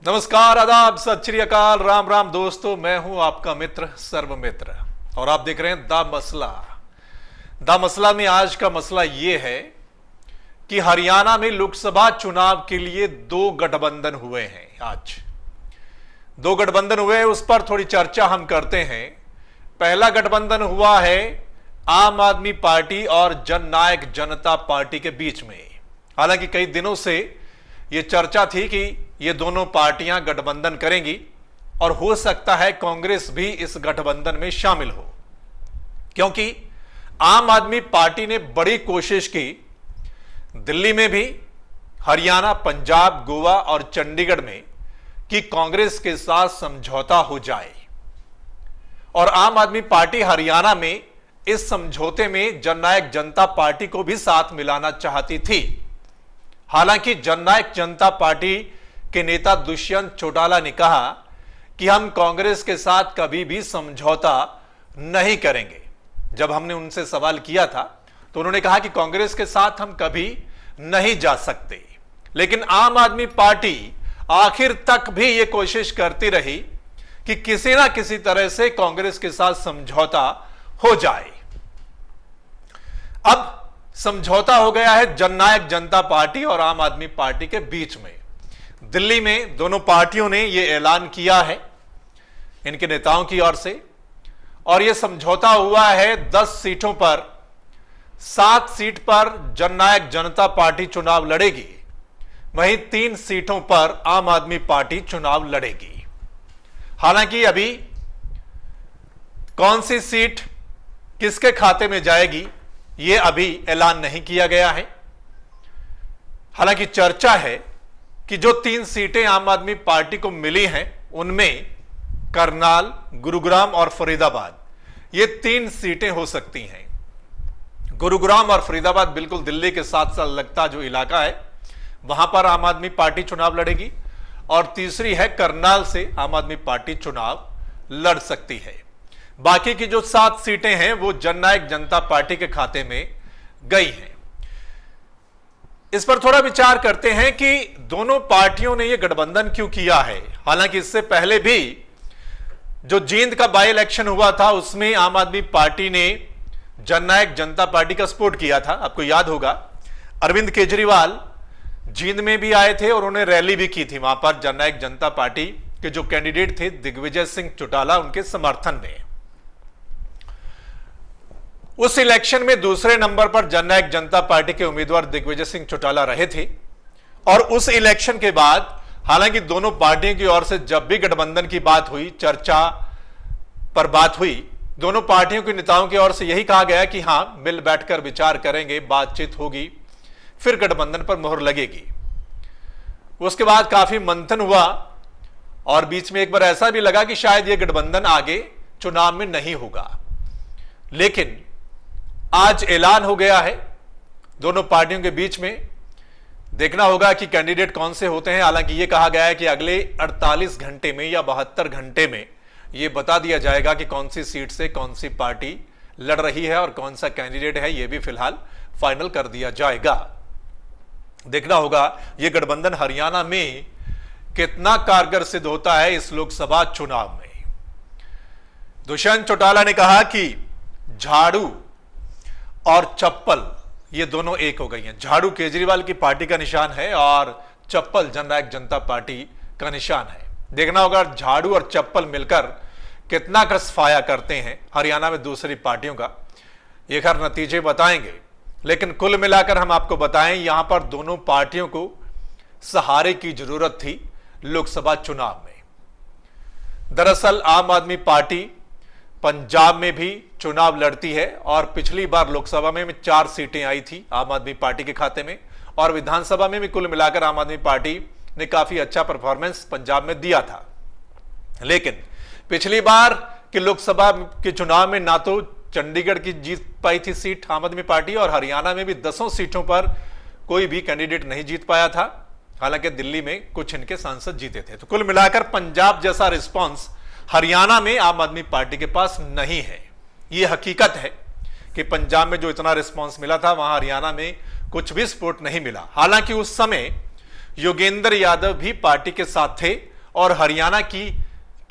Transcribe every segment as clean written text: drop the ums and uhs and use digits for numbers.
नमस्कार, आदाब, सत श्री अकाल, राम राम दोस्तों। मैं हूं आपका मित्र सर्वमित्र और आप देख रहे हैं द मसला। द मसला में आज का मसला यह है कि हरियाणा में लोकसभा चुनाव के लिए दो गठबंधन हुए हैं। आज दो गठबंधन हुए हैं, उस पर थोड़ी चर्चा हम करते हैं। पहला गठबंधन हुआ है आम आदमी पार्टी और जननायक जनता पार्टी के बीच में। हालांकि कई दिनों से यह चर्चा थी कि ये दोनों पार्टियां गठबंधन करेंगी और हो सकता है कांग्रेस भी इस गठबंधन में शामिल हो, क्योंकि आम आदमी पार्टी ने बड़ी कोशिश की दिल्ली में भी, हरियाणा, पंजाब, गोवा और चंडीगढ़ में कि कांग्रेस के साथ समझौता हो जाए। और आम आदमी पार्टी हरियाणा में इस समझौते में जननायक जनता पार्टी को भी साथ मिलाना चाहती थी। हालांकि जननायक जनता पार्टी के नेता दुष्यंत चौटाला ने कहा कि हम कांग्रेस के साथ कभी भी समझौता नहीं करेंगे। जब हमने उनसे सवाल किया था तो उन्होंने कहा कि कांग्रेस के साथ हम कभी नहीं जा सकते। लेकिन आम आदमी पार्टी आखिर तक भी यह कोशिश करती रही कि किसी ना किसी तरह से कांग्रेस के साथ समझौता हो जाए। अब समझौता हो गया है जननायक जनता पार्टी और आम आदमी पार्टी के बीच में। दिल्ली में दोनों पार्टियों ने यह ऐलान किया है इनके नेताओं की ओर से, और यह समझौता हुआ है 10 सीटों पर। 7 सीट पर जननायक जनता पार्टी चुनाव लड़ेगी, वहीं 3 सीटों पर आम आदमी पार्टी चुनाव लड़ेगी। हालांकि अभी कौन सी सीट किसके खाते में जाएगी यह अभी ऐलान नहीं किया गया है। हालांकि चर्चा है कि जो 3 सीटें आम आदमी पार्टी को मिली हैं उनमें करनाल, गुरुग्राम और फरीदाबाद, ये 3 सीटें हो सकती हैं। गुरुग्राम और फरीदाबाद बिल्कुल दिल्ली के साथ साथ लगता जो इलाका है, वहां पर आम आदमी पार्टी चुनाव लड़ेगी। और तीसरी है करनाल से आम आदमी पार्टी चुनाव लड़ सकती है। बाकी की जो 7 सीटें हैं वो जननायक जनता पार्टी के खाते में गई हैं। इस पर थोड़ा विचार करते हैं कि दोनों पार्टियों ने यह गठबंधन क्यों किया है। हालांकि इससे पहले भी जो जींद का बाई इलेक्शन हुआ था उसमें आम आदमी पार्टी ने जननायक जनता पार्टी का सपोर्ट किया था। आपको याद होगा अरविंद केजरीवाल जींद में भी आए थे और उन्होंने रैली भी की थी वहां पर जननायक जनता पार्टी के जो कैंडिडेट थे दिग्विजय सिंह चौटाला, उनके समर्थन में। उस इलेक्शन में दूसरे नंबर पर जननायक जनता पार्टी के उम्मीदवार दिग्विजय सिंह चौटाला रहे थे। और उस इलेक्शन के बाद हालांकि दोनों पार्टियों की ओर से जब भी गठबंधन की बात हुई, चर्चा पर बात हुई, दोनों पार्टियों के नेताओं की ओर से यही कहा गया कि हां, मिल बैठकर विचार करेंगे, बातचीत होगी, फिर गठबंधन पर मोहर लगेगी। उसके बाद काफी मंथन हुआ और बीच में एक बार ऐसा भी लगा कि शायद यह गठबंधन आगे चुनाव में नहीं होगा। लेकिन आज ऐलान हो गया है दोनों पार्टियों के बीच में। देखना होगा कि कैंडिडेट कौन से होते हैं। हालांकि यह कहा गया है कि अगले 48 घंटे में या 72 घंटे में यह बता दिया जाएगा कि कौन सी सीट से कौन सी पार्टी लड़ रही है और कौन सा कैंडिडेट है, यह भी फिलहाल फाइनल कर दिया जाएगा। देखना होगा यह गठबंधन हरियाणा में कितना कारगर सिद्ध होता है इस लोकसभा चुनाव में। दुष्यंत चौटाला ने कहा कि झाड़ू और चप्पल ये दोनों एक हो गई हैं। झाड़ू केजरीवाल की पार्टी का निशान है और चप्पल जननायक जनता पार्टी का निशान है। देखना होगा झाड़ू और चप्पल मिलकर कितना कसफाया करते हैं हरियाणा में दूसरी पार्टियों का, ये खैर नतीजे बताएंगे। लेकिन कुल मिलाकर हम आपको बताएं, यहां पर दोनों पार्टियों को सहारे की जरूरत थी लोकसभा चुनाव में। दरअसल आम आदमी पार्टी पंजाब में भी चुनाव लड़ती है और पिछली बार लोकसभा में 4 सीटें आई थी आम आदमी पार्टी के खाते में, और विधानसभा में भी कुल मिलाकर आम आदमी पार्टी ने काफी अच्छा परफॉर्मेंस पंजाब में दिया था। लेकिन पिछली बार के लोकसभा के चुनाव में ना तो चंडीगढ़ की जीत पाई थी सीट आम आदमी पार्टी, और हरियाणा में भी 10 सीटों पर कोई भी कैंडिडेट नहीं जीत पाया था। हालांकि दिल्ली में कुछ इनके सांसद जीते थे। तो कुल मिलाकर पंजाब जैसा रिस्पॉन्स हरियाणा में आम आदमी पार्टी के पास नहीं है। यह हकीकत है कि पंजाब में जो इतना रिस्पांस मिला था वहां हरियाणा में कुछ भी सपोर्ट नहीं मिला। हालांकि उस समय योगेंद्र यादव भी पार्टी के साथ थे और हरियाणा की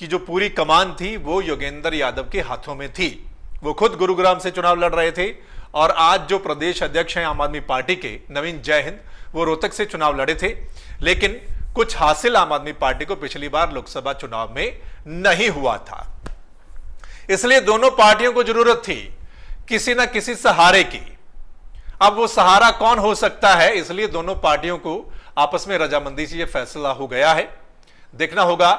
जो पूरी कमान थी वो योगेंद्र यादव के हाथों में थी। वो खुद गुरुग्राम से चुनाव लड़ रहे थे और आज जो प्रदेश अध्यक्ष हैं आम आदमी पार्टी के नवीन जयहिंद, वो रोहतक से चुनाव लड़े थे, लेकिन कुछ हासिल आम आदमी पार्टी को पिछली बार लोकसभा चुनाव में नहीं हुआ था। इसलिए दोनों पार्टियों को जरूरत थी किसी ना किसी सहारे की। अब वो सहारा कौन हो सकता है, इसलिए दोनों पार्टियों को आपस में रजामंदी से यह फैसला हो गया है। देखना होगा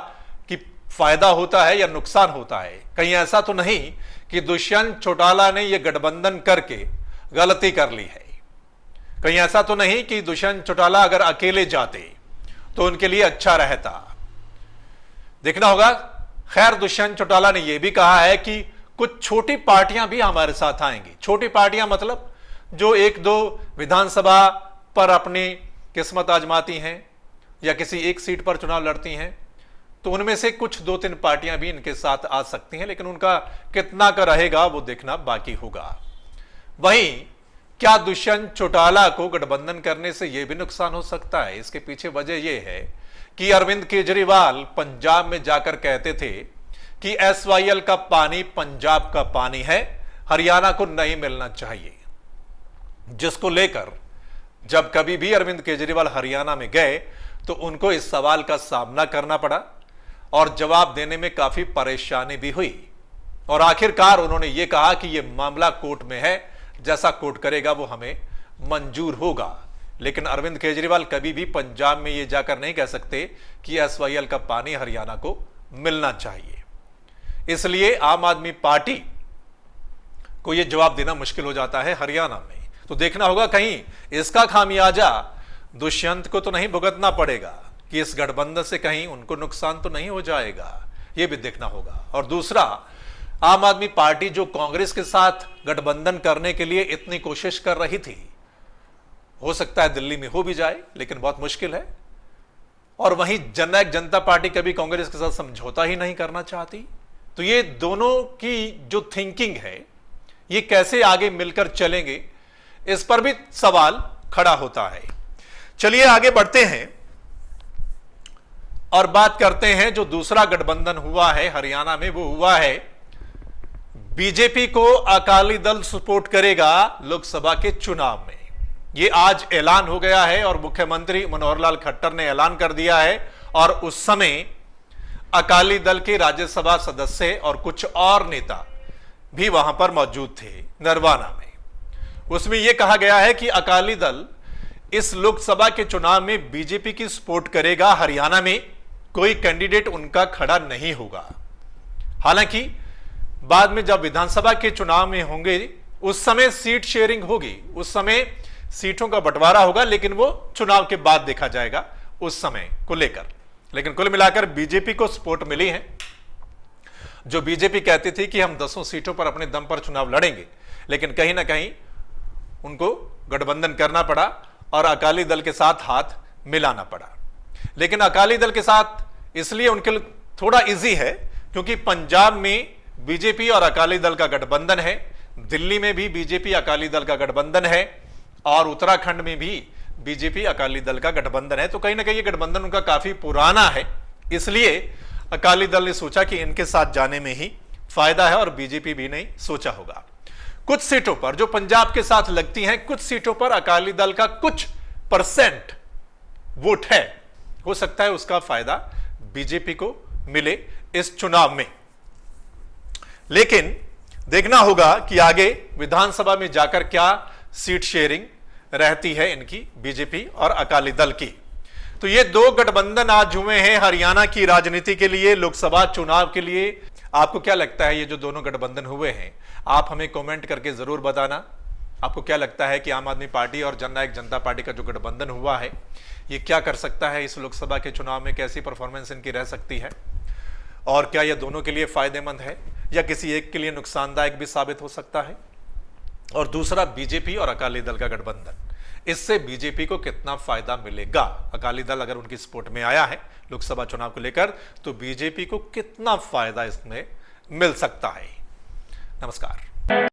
कि फायदा होता है या नुकसान होता है। कहीं ऐसा तो नहीं कि दुष्यंत चौटाला ने यह गठबंधन करके गलती कर ली है। कहीं ऐसा तो नहीं कि दुष्यंत चौटाला अगर अकेले जाते तो उनके लिए अच्छा रहता। देखना होगा। खैर, दुष्यंत चौटाला ने यह भी कहा है कि कुछ छोटी पार्टियां भी हमारे साथ आएंगी। छोटी पार्टियां मतलब जो एक दो विधानसभा पर अपनी किस्मत आजमाती हैं या किसी एक सीट पर चुनाव लड़ती हैं, तो उनमें से कुछ दो तीन पार्टियां भी इनके साथ आ सकती हैं, लेकिन उनका कितना का रहेगा वो देखना बाकी होगा। वहीं क्या दुष्यंत चौटाला को गठबंधन करने से यह भी नुकसान हो सकता है? इसके पीछे वजह यह है कि अरविंद केजरीवाल पंजाब में जाकर कहते थे कि एसवाईएल का पानी पंजाब का पानी है, हरियाणा को नहीं मिलना चाहिए। जिसको लेकर जब कभी भी अरविंद केजरीवाल हरियाणा में गए तो उनको इस सवाल का सामना करना पड़ा और जवाब देने में काफी परेशानी भी हुई। और आखिरकार उन्होंने यह कहा कि यह मामला कोर्ट में है, जैसा कोर्ट करेगा वो हमें मंजूर होगा। लेकिन अरविंद केजरीवाल कभी भी पंजाब में यह जाकर नहीं कह सकते कि एसवाईएल का पानी हरियाणा को मिलना चाहिए। इसलिए आम आदमी पार्टी को यह जवाब देना मुश्किल हो जाता है हरियाणा में। तो देखना होगा कहीं इसका खामियाजा दुष्यंत को तो नहीं भुगतना पड़ेगा कि इस गठबंधन से कहीं उनको नुकसान तो नहीं हो जाएगा, यह भी देखना होगा। और दूसरा, आम आदमी पार्टी जो कांग्रेस के साथ गठबंधन करने के लिए इतनी कोशिश कर रही थी, हो सकता है दिल्ली में हो भी जाए, लेकिन बहुत मुश्किल है। और वहीं जननायक जनता पार्टी कभी कांग्रेस के साथ समझौता ही नहीं करना चाहती। तो ये दोनों की जो थिंकिंग है, ये कैसे आगे मिलकर चलेंगे, इस पर भी सवाल खड़ा होता है। चलिए आगे बढ़ते हैं और बात करते हैं जो दूसरा गठबंधन हुआ है हरियाणा में, वो हुआ है बीजेपी को अकाली दल सपोर्ट करेगा लोकसभा के चुनाव में। यह आज ऐलान हो गया है और मुख्यमंत्री मनोहर लाल खट्टर ने ऐलान कर दिया है। और उस समय अकाली दल के राज्यसभा सदस्य और कुछ और नेता भी वहां पर मौजूद थे नरवाना में। उसमें यह कहा गया है कि अकाली दल इस लोकसभा के चुनाव में बीजेपी की सपोर्ट करेगा। हरियाणा में कोई कैंडिडेट उनका खड़ा नहीं होगा। हालांकि बाद में जब विधानसभा के चुनाव में होंगे उस समय सीट शेयरिंग होगी, उस समय सीटों का बंटवारा होगा, लेकिन वो चुनाव के बाद देखा जाएगा उस समय को लेकर। लेकिन कुल मिलाकर बीजेपी को सपोर्ट मिली है। जो बीजेपी कहती थी कि हम 10 सीटों पर अपने दम पर चुनाव लड़ेंगे, लेकिन कहीं ना कहीं उनको गठबंधन करना पड़ा और अकाली दल के साथ हाथ मिलाना पड़ा। लेकिन अकाली दल के साथ इसलिए उनके लिए थोड़ा इजी है क्योंकि पंजाब में बीजेपी और अकाली दल का गठबंधन है, दिल्ली में भी बीजेपी अकाली दल का गठबंधन है और उत्तराखंड में भी बीजेपी अकाली दल का गठबंधन है। तो कहीं ना कहीं ये गठबंधन उनका काफी पुराना है, इसलिए अकाली दल ने सोचा कि इनके साथ जाने में ही फायदा है और बीजेपी भी नहीं सोचा होगा। कुछ सीटों पर जो पंजाब के साथ लगती हैं, कुछ सीटों पर अकाली दल का कुछ परसेंट वोट है, हो सकता है उसका फायदा बीजेपी को मिले इस चुनाव में। लेकिन देखना होगा कि आगे विधानसभा में जाकर क्या सीट शेयरिंग रहती है इनकी, बीजेपी और अकाली दल की। तो ये दो गठबंधन आज हुए हैं हरियाणा की राजनीति के लिए, लोकसभा चुनाव के लिए। आपको क्या लगता है ये जो दोनों गठबंधन हुए हैं? आप हमें कमेंट करके जरूर बताना। आपको क्या लगता है कि आम आदमी पार्टी और जननायक जनता पार्टी का जो गठबंधन हुआ है ये क्या कर सकता है इस लोकसभा के चुनाव में? कैसी परफॉर्मेंस इनकी रह सकती है और क्या यह दोनों के लिए फायदेमंद है या किसी एक के लिए नुकसानदायक भी साबित हो सकता है? और दूसरा, बीजेपी और अकाली दल का गठबंधन, इससे बीजेपी को कितना फायदा मिलेगा? अकाली दल अगर उनकी सपोर्ट में आया है लोकसभा चुनाव को लेकर तो बीजेपी को कितना फायदा इसमें मिल सकता है? नमस्कार।